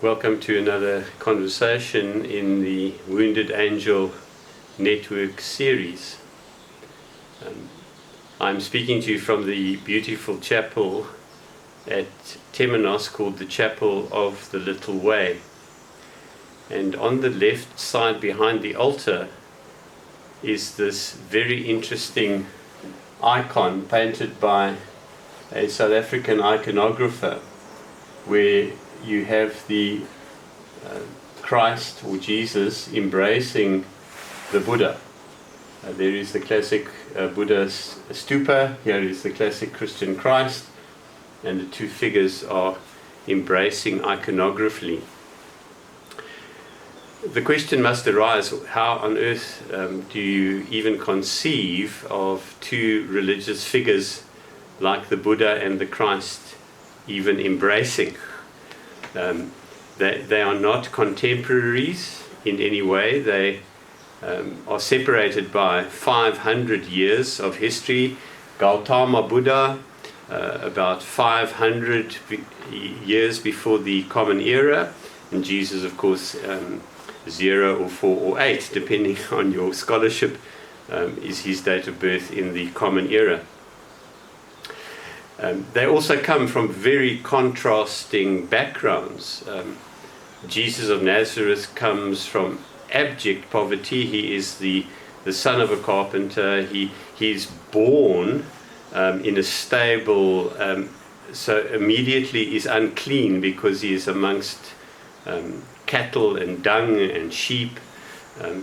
Welcome to another conversation in the Wounded Angel Network series. I'm speaking to you from the beautiful chapel at Temenos called the Chapel of the Little Way. And on the left side behind the altar is this very interesting icon painted by a South African iconographer, where you have the Christ or Jesus embracing the Buddha. There is the classic Buddha stupa, here is the classic Christian Christ, and the two figures are embracing iconographically. The question must arise, how on earth do you even conceive of two religious figures like the Buddha and the Christ even embracing? They are not contemporaries in any way. They are separated by 500 years of history. Gautama Buddha, about 500 years before the Common Era, and Jesus, of course, 0 or 4 or 8, depending on your scholarship, is his date of birth in the Common Era. They also come from very contrasting backgrounds. Jesus of Nazareth comes from abject poverty. He is the son of a carpenter. He's born in a stable, so immediately is unclean because he is amongst cattle and dung and sheep.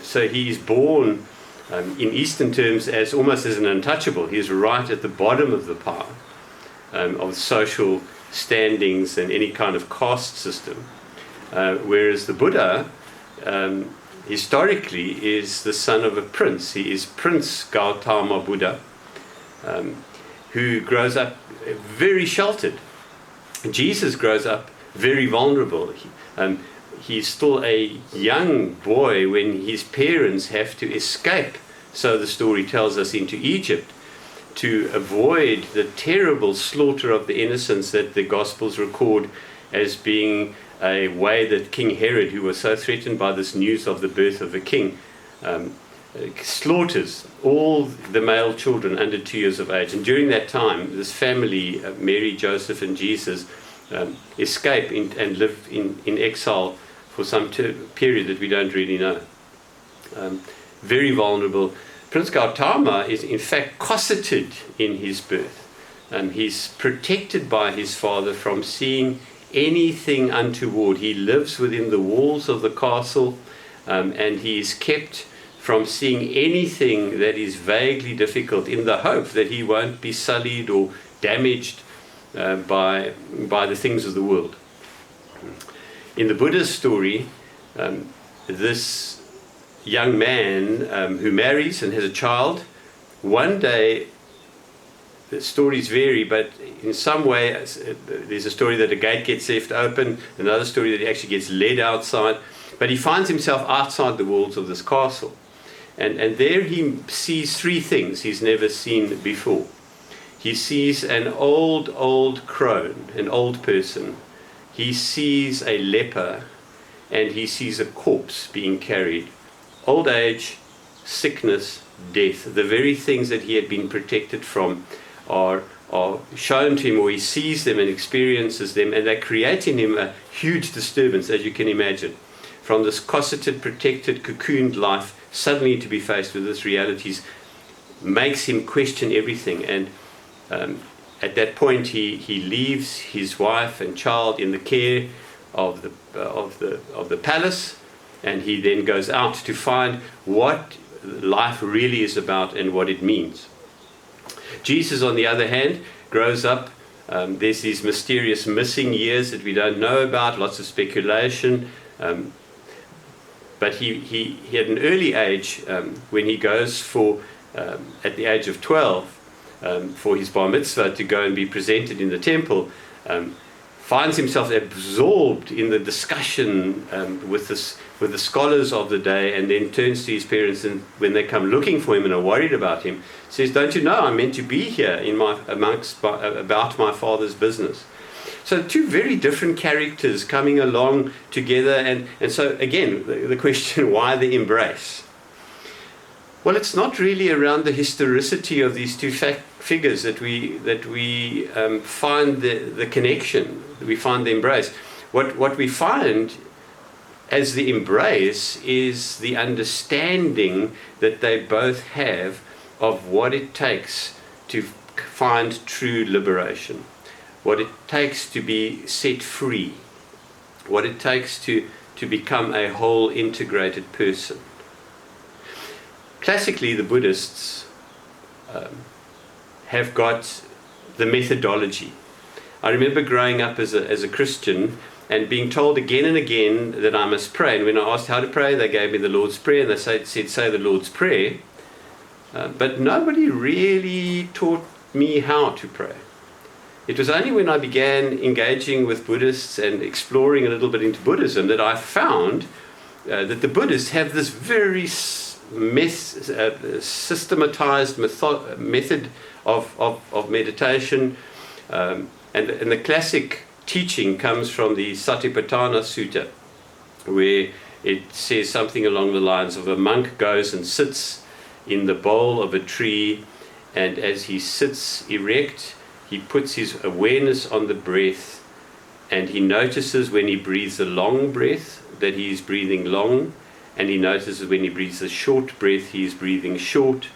So he is born in Eastern terms as almost as an untouchable. He is right at the bottom of the pile of social standings and any kind of caste system. Whereas the Buddha historically is the son of a prince. He is Prince Gautama Buddha, who grows up very sheltered. Jesus grows up very vulnerable. He's still a young boy when his parents have to escape, so the story tells us, into Egypt, to avoid the terrible slaughter of the innocents that the Gospels record as being a way that King Herod, who was so threatened by this news of the birth of a king, slaughters all the male children under 2 years of age. And during that time, this family, Mary, Joseph, and Jesus, escape and live in exile for some period that we don't really know. Very vulnerable. Prince Gautama is in fact cosseted in his birth. He's protected by his father from seeing anything untoward. He lives within the walls of the castle, and he is kept from seeing anything that is vaguely difficult, in the hope that he won't be sullied or damaged by the things of the world. In the Buddha's story, this young man who marries and has a child, one day, the stories vary, but in some way there's a story that a gate gets left open, another story that he actually gets led outside, but he finds himself outside the walls of this castle, and there he sees three things he's never seen before. He sees an old crone, an old person. He sees a leper, and he sees a corpse being carried. Old age, sickness, death, the very things that he had been protected from are shown to him, or he sees them and experiences them, and they create in him a huge disturbance, as you can imagine. From this cosseted, protected, cocooned life, suddenly to be faced with this realities makes him question everything. And at that point he leaves his wife and child in the care of the palace, and he then goes out to find what life really is about and what it means. Jesus, on the other hand, grows up. There's these mysterious missing years that we don't know about, lots of speculation. But he had an early age when he goes at the age of 12, for his bar mitzvah to go and be presented in the temple, finds himself absorbed in the discussion with the scholars of the day, and then turns to his parents, and when they come looking for him and are worried about him, says, "Don't you know I'm meant to be here about my father's business?" So two very different characters coming along together, and so again, the question, why the embrace? Well, it's not really around the historicity of these two figures that we find the connection, we find the embrace. What we find as the embrace is the understanding that they both have of what it takes to find true liberation, what it takes to be set free, what it takes to become a whole integrated person. Classically, the Buddhists have got the methodology. I remember growing up as a Christian and being told again and again that I must pray. And when I asked how to pray, they gave me the Lord's Prayer, and they said, say the Lord's Prayer. But nobody really taught me how to pray. It was only when I began engaging with Buddhists and exploring a little bit into Buddhism that I found that the Buddhists have this very systematized method of meditation, and the classic teaching comes from the Satipatthana Sutta, where it says something along the lines of a monk goes and sits in the bole of a tree, and as he sits erect, he puts his awareness on the breath, and he notices when he breathes a long breath that he is breathing long, and he notices when he breathes a short breath he is breathing short.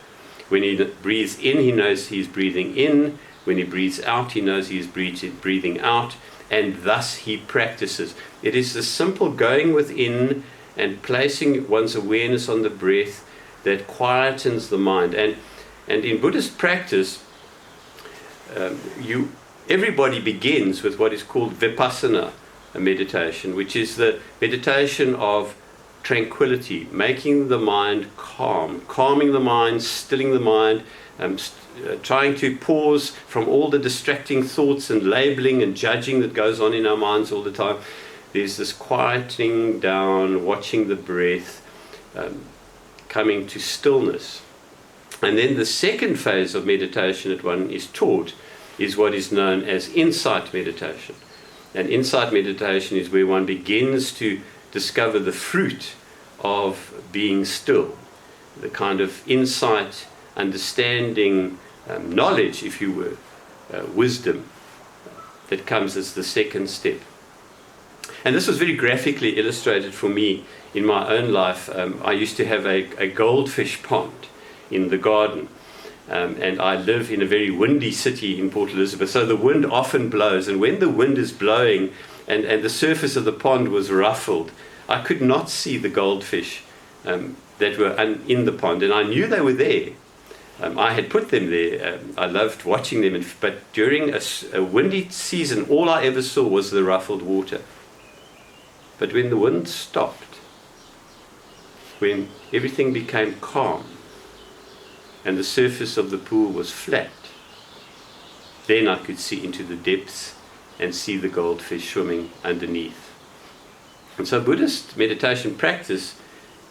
When he breathes in, he knows he is breathing in. When he breathes out, he knows he is breathing out, and thus he practices. It is the simple going within and placing one's awareness on the breath that quietens the mind. And in Buddhist practice, everybody begins with what is called vipassana meditation, which is the meditation of tranquility, making the mind calm, calming the mind, stilling the mind, trying to pause from all the distracting thoughts and labeling and judging that goes on in our minds all the time. There's this quieting down, watching the breath, coming to stillness. And then the second phase of meditation that one is taught is what is known as insight meditation. And insight meditation is where one begins to discover the fruit of being still, the kind of insight, understanding, knowledge, if you were, wisdom that comes as the second step. And this was very graphically illustrated for me in my own life. I used to have a goldfish pond in the garden, and I live in a very windy city in Port Elizabeth, so the wind often blows, and when the wind is blowing and the surface of the pond was ruffled, I could not see the goldfish that were in the pond, and I knew they were there. I had put them there. I loved watching them, but during a windy season, all I ever saw was the ruffled water. But when the wind stopped, when everything became calm, and the surface of the pool was flat, then I could see into the depths and see the goldfish swimming underneath. And so Buddhist meditation practice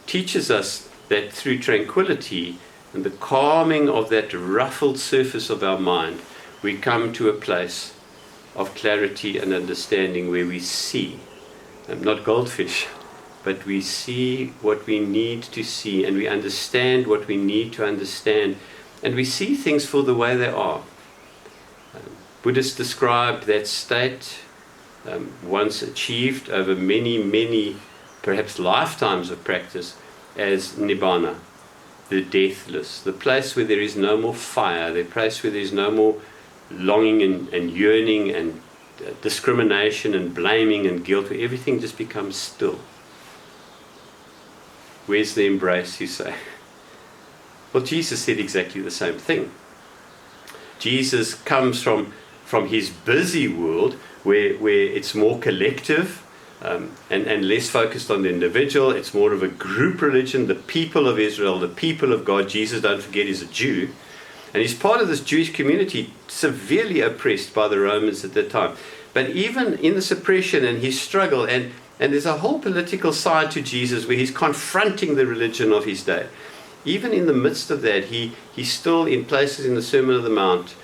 teaches us that through tranquility and the calming of that ruffled surface of our mind, we come to a place of clarity and understanding where we see, not goldfish, but we see what we need to see, and we understand what we need to understand, and we see things for the way they are. Buddhists described that state once achieved over many, perhaps lifetimes of practice as nibbana, the deathless, the place where there is no more fire, the place where there is no more longing and yearning and discrimination and blaming and guilt, where everything just becomes still. Where's the embrace, you say? Well, Jesus said exactly the same thing. Jesus comes from his busy world where it's more collective and less focused on the individual. It's more of a group religion, the people of Israel, the people of God. Jesus, don't forget, is a Jew. And he's part of this Jewish community severely oppressed by the Romans at that time. But even in this oppression and his struggle, and there's a whole political side to Jesus where he's confronting the religion of his day. Even in the midst of that, he still, in places in the Sermon on the Mount,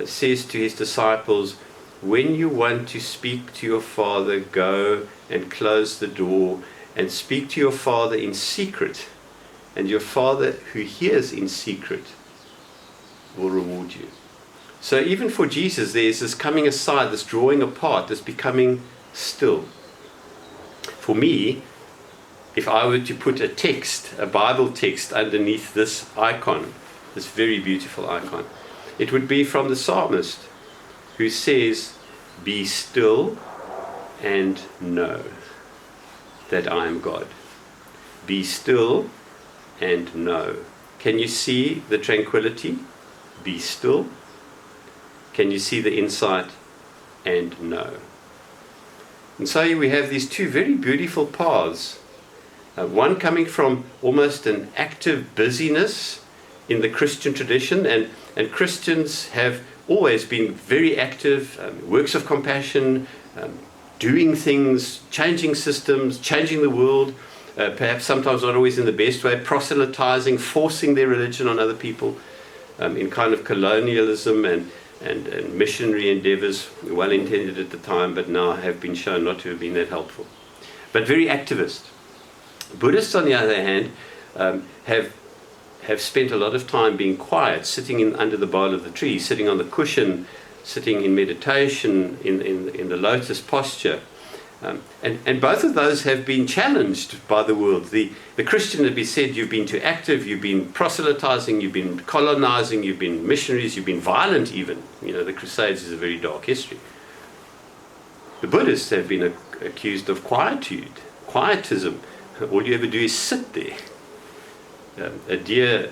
says to his disciples, when you want to speak to your Father, go and close the door and speak to your Father in secret, and your Father who hears in secret will reward you. So even for Jesus, there's this coming aside, this drawing apart, this becoming still. For me, if I were to put a text, a Bible text, underneath this icon, this very beautiful icon, it would be from the psalmist, who says, "Be still and know that I am God." Be still and know. Can you see the tranquility? Be still. Can you see the insight? And know. And so we have these two very beautiful paths. One coming from almost an active busyness in the Christian tradition, and Christians have always been very active, works of compassion, doing things, changing systems, changing the world, perhaps sometimes not always in the best way, proselytizing, forcing their religion on other people, in kind of colonialism and missionary endeavors, well intended at the time, but now have been shown not to have been that helpful. But very activist. Buddhists, on the other hand, have spent a lot of time being quiet, sitting under the bole of the tree, sitting on the cushion, sitting in meditation, in the lotus posture. And both of those have been challenged by the world. The Christian would be said, you've been too active, you've been proselytizing, you've been colonizing, you've been missionaries, you've been violent even. You know, the Crusades is a very dark history. The Buddhists have been accused of quietism. All you ever do is sit there. A dear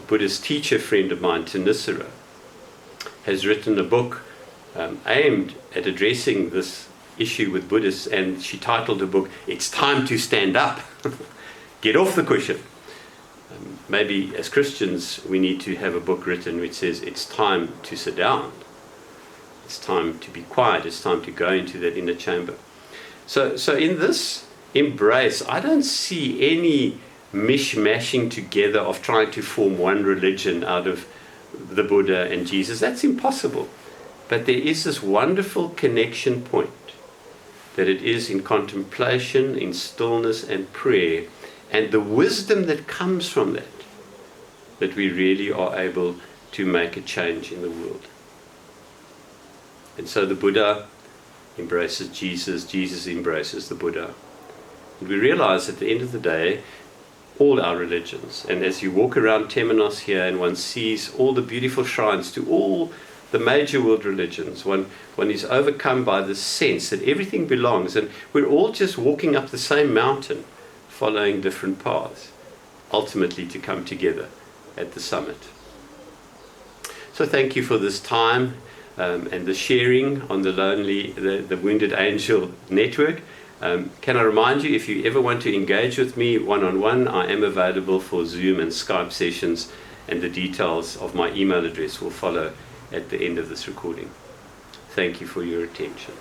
Buddhist teacher friend of mine, Temenos, has written a book aimed at addressing this issue with Buddhists, and she titled the book, "It's Time to Stand Up." Get off the cushion. Maybe as Christians we need to have a book written which says it's time to sit down. It's time to be quiet. It's time to go into that inner chamber. So in this embrace, I don't see any mishmashing together of trying to form one religion out of the Buddha and Jesus. That's impossible. But there is this wonderful connection point, that it is in contemplation, in stillness and prayer, and the wisdom that comes from that we really are able to make a change in the world. And so the Buddha embraces Jesus, Jesus embraces the Buddha. And we realize at the end of the day, all our religions, and as you walk around Temenos here and one sees all the beautiful shrines to all the major world religions, one is overcome by the sense that everything belongs, and we're all just walking up the same mountain, following different paths, ultimately to come together at the summit. So thank you for this time and the sharing on the Wounded Angel Network. Can I remind you, if you ever want to engage with me one-on-one, I am available for Zoom and Skype sessions, and the details of my email address will follow at the end of this recording. Thank you for your attention.